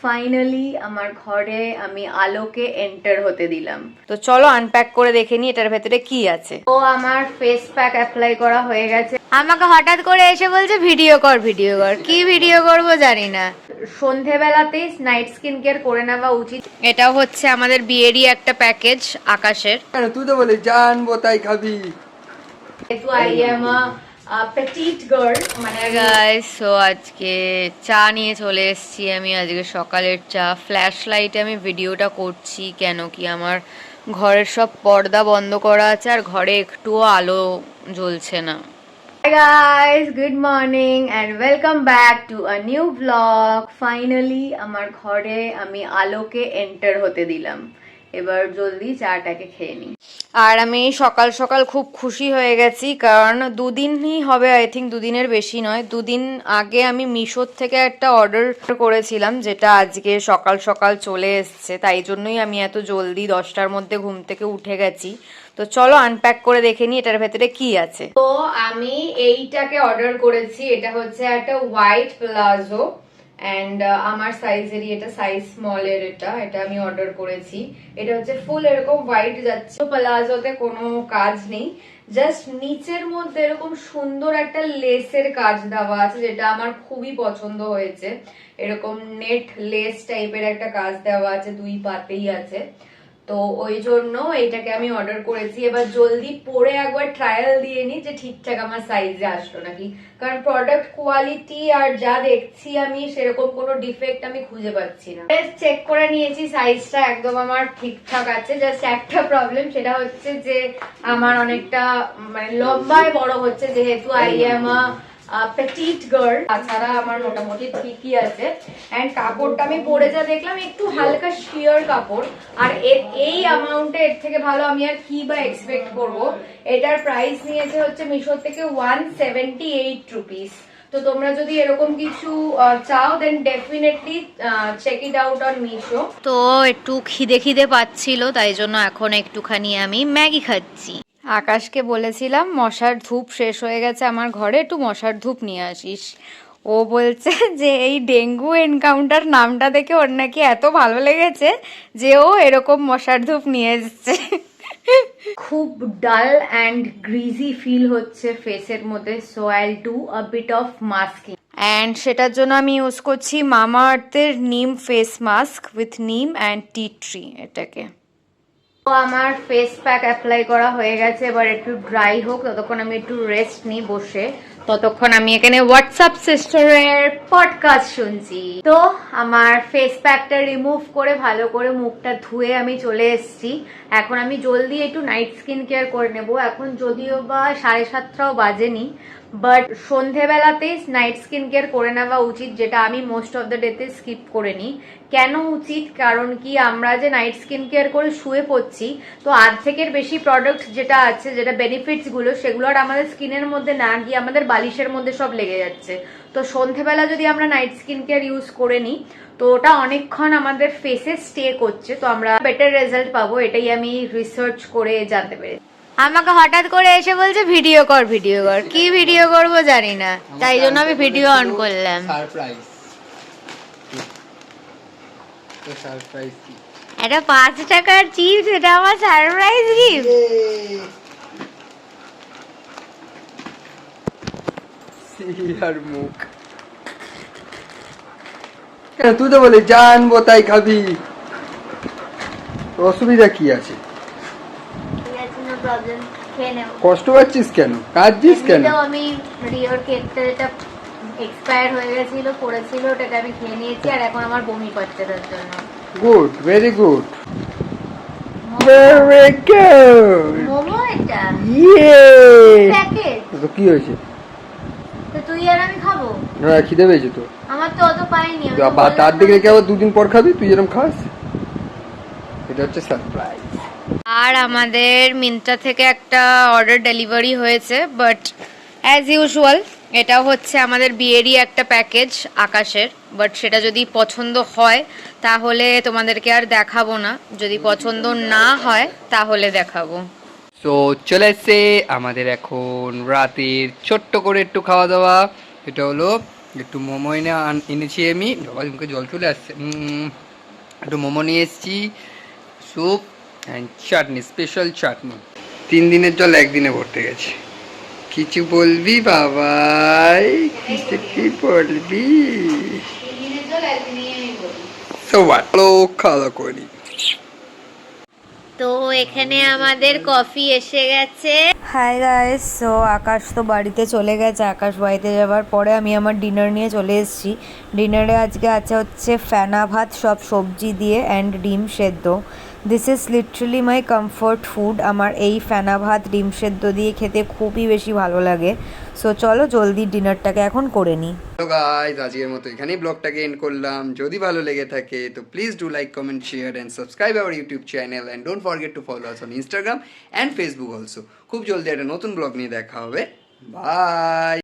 Finally আমার ঘরে আমি আলোকে এন্টার হতে দিলাম। তো চলো আনপ্যাক করে দেখে নি এটার ভেতরে কি আছে। তো আমার ফেস প্যাক অ্যাপ্লাই করা হয়ে গেছে। আমাকে হঠাৎ করে এসে বলছে ভিডিও কর ভিডিও কর, কি ভিডিও করব জানি না। সন্ধেবেলাতেই নাইট স্কিন কেয়ার করে নেওয়া উচিত। এটাও হচ্ছে আমাদের বিয়েরই একটা প্যাকেজ আকাশের। তুই তো বলে জানবো তাই খাবি। যেহেতু I am a petit girl, মানে গাইস, সো আজকে চা নিয়ে চলে এসেছি আমি। আজকে সকালের চা, ফ্ল্যাশ লাইটে আমি ভিডিওটা করছি কেন কি আমার ঘরের সব পর্দা বন্ধ করা আছে আর ঘরে একটুও আলো জ্বলছে না। Hi guys, good morning and welcome back to a new vlog. Finally আমার ঘরে আমি আলোকে এন্টার হতে দিলাম। এবার জলদি চাটাকে খেয়ে নিই। আর আমি সকাল সকাল খুব খুশি হয়ে গেছি, কারণ দুদিনই হবে, আই থিঙ্ক দুদিনের বেশি নয়। দুদিন আগে আমি মিশোর থেকে একটা অর্ডার করেছিলাম, যেটা আজকে সকাল সকাল চলে এসছে। তাই জন্যই আমি এত জলদি 10টার মধ্যে ঘুম থেকে উঠে গেছি। তো চলো আনপ্যাক করে দেখে নি এটার ভেতরে কি আছে। তো আমি এইটাকে অর্ডার করেছি, এটা হচ্ছে একটা হোয়াইট প্লাজো এন্ড আমার সাইজেরই, এটা সাইজ স্মল এর। এটা আমি অর্ডার করেছি। এটা হচ্ছে ফুল এরকম হোয়াইট যাচ্ছে। প্লাজোতে কোনো কাজ নেই, জাস্ট নিচের মধ্যে এরকম সুন্দর একটা লেসের কাজ দেওয়া আছে, যেটা আমার খুবই পছন্দ হয়েছে। এরকম নেট লেস টাইপের একটা কাজ দেওয়া আছে, দুই পাতেই আছে। তো ওই জন্য এইটাকে আমি অর্ডার করেছি। এবার জলদি পরে একবার ট্রায়াল দিয়ে নি যে ঠিকঠাক আমার সাইজে আসলো নাকি, কারণ প্রোডাক্ট কোয়ালিটি আর যা দেখছি আমি সেরকম কোনো ডিফেক্ট আমি খুঁজে পাচ্ছি না। চেক করে নিয়েছি, সাইজটা একদম আমার ঠিকঠাক আছে। জাস্ট একটা প্রবলেম, সেটা হচ্ছে যে আমার অনেকটা মানে লম্বায় বড় হচ্ছে, যেহেতু আই এম পেটিট গার্ল। তাছাড়া আমার মোটামুটি ঠিকই আছে। এন্ড কাপড়টা আমি পরে যা দেখলাম একটু হালকা শিয়ার কাপড়, আর এই অ্যামাউন্টে এর থেকে ভালো আমি আর কি বা এক্সপেক্ট করব। এটার প্রাইস নিয়েছে হচ্ছে মিশো থেকে 178 রুপিস। তো তোমরা যদি এরকম কিছু চাও then definitely check it out on Meesho. তো একটু খিদে খিদে পাচ্ছিল, তাই জন্য এখন একটুখানি আমি ম্যাগি খাচ্ছি। আকাশকে বলেছিলাম মশার ধূপ শেষ হয়ে গেছে আমার ঘরে, একটু মশার ধূপ নিয়ে আসিস। ও বলছে যে এই ডেঙ্গু এনকাউন্টার নামটা দেখে ওর নাকি এত ভালো লেগেছে যে ও এরকম মশার ধূপ নিয়ে এসছে। খুব ডাল অ্যান্ড গ্রিজি ফিল হচ্ছে ফেসের মধ্যে, so I'll do a bit of masking. And সেটার জন্য আমি ইউজ করছি মামা আর্থের neem face mask with neem and tea tree. এটাকে তো আমার ফেস প্যাক অ্যাপ্লাই করা হয়ে গেছে। এবার একটু ড্রাই হোক, ততক্ষণ আমি একটু রেস্ট নিই বসে। ততক্ষণ আমি এখানে হোয়াটসঅ্যাপ সিস্টারের পডকাস্ট শুনছি। তো আমার ফেস প্যাকটা রিমুভ করে ভালো করে মুখটা ধুয়ে আমি চলে এসেছি। এখন আমি জলদি একটু নাইট স্কিন কেয়ার করে নেব। এখন যদিও বা 7:30টাও বাজেনি, বাট সন্ধেবেলাতেই নাইট স্কিন কেয়ার করে নেওয়া উচিত, যেটা আমি মোস্ট অফ দ্য ডেতে স্কিপ করে নিই। কেন উচিত? কারণ কি আমরা যে নাইট স্কিন কেয়ার করে শুয়ে পড়ছি, তো অর্ধেকের বেশি প্রোডাক্ট যেটা আছে, যেটা বেনিফিটস গুলো, সেগুলো আর আমাদের স্কিনের মধ্যে না গিয়ে আমাদের বালিশের মধ্যে সব লেগে যাচ্ছে। তো সন্ধেবেলা যদি আমরা নাইট স্কিন কেয়ার ইউজ করে নিই, তো ওটা অনেকক্ষণ আমাদের ফেসে স্টে করছে, তো আমরা বেটার রেজাল্ট পাবো। এটাই আমি রিসার্চ করে জানতে পেরেছি। আমাকে হঠাৎ করে এসে বলছে ভিডিও কর ভিডিও কর, কি ভিডিও করব জানি না, তাই জন্য আমি ভিডিও অন করলাম। সারপ্রাইজ। তো সারপ্রাইজ কি? এটা 5 টাকার চিপস, এটা আমার সারপ্রাইজ গিফট। সিয়ার মুখ। তুই তো বলে জানবো তাই খাবি, অসুবিধা কি আছে? কষ্ট পাচ্ছিস কেন? কাঁদছিস কেন? আমি রিওর কেকটা যেটা এক্সপায়ার হয়ে গেছিল পড়েছিল, ওটাকে আমি খেয়ে নিয়েছি, আর এখন আমার বমি পাচ্ছে তার জন্য। Good, very good, very good. Momo এটা ইয়ে প্যাকেট। তো কি হয়েছে? তো তুই আর আমি খাবো? না, খিদে পেয়েছে তো। আমার তো অত পাইনি। তার দিকে কি আবার 2 দিন পর খাবি? তুই যেরকম খাস। এটা হচ্ছে সারপ্রাইজ। আর আমাদের মিন্ত্রা থেকে একটা অর্ডার ডেলিভারি হয়েছে, বাট অ্যাজ ইউজুয়াল এটাও হচ্ছে আমাদের বিয়েরই একটা প্যাকেজ আকাশের। বাট সেটা যদি পছন্দ হয় তাহলে তোমাদেরকে আর দেখাবো না, যদি পছন্দ না হয় তাহলে দেখাবো। তো চলে এসছে আমাদের এখন রাতের ছোট্ট করে একটু খাওয়া দাওয়া। এটা হলো একটু মোমো এনেছি আমি, বাবা মুখে জল চলে আসছে। একটু মোমো নিয়ে এসেছি, স্যুপ অ্যান্ড চাটনি, স্পেশাল চাটনি। 3 দিনের জল একদিনে ভরতে গেছে। কিছু বলবি বাবাই? কিছু কি বলবি? So what? খাওয়া করি। তো এখানে আমাদের কফি এসে গেছে। হাই গাইস, সো আকাশ তো বাড়িতে চলে গেছে। আকাশ বাড়িতে যাওয়ার পরে আমি আমার ডিনার নিয়ে চলে এসেছি। ডিনারে আজকে আছে হচ্ছে ফেনা ভাত, সব সবজি দিয়ে অ্যান্ড ডিম সেদ্ধ। This is literally my comfort food. আমার এই ফেনা ভাত ডিম সেদ্ধ দিয়ে খেতে খুবই বেশি ভালো লাগে। সো চলো জলদি ডিনারটাকে এখন করে নিই। হ্যালো গাইস, আজকের মতো এখানেই ব্লগটাকে এন্ড করলাম। যদি ভালো লেগে থাকে তো please do like, comment, share and subscribe our YouTube channel and don't forget to follow us on Instagram and Facebook also. খুব জলদি একটা নতুন ব্লগ নিয়ে দেখা হবে। বাই।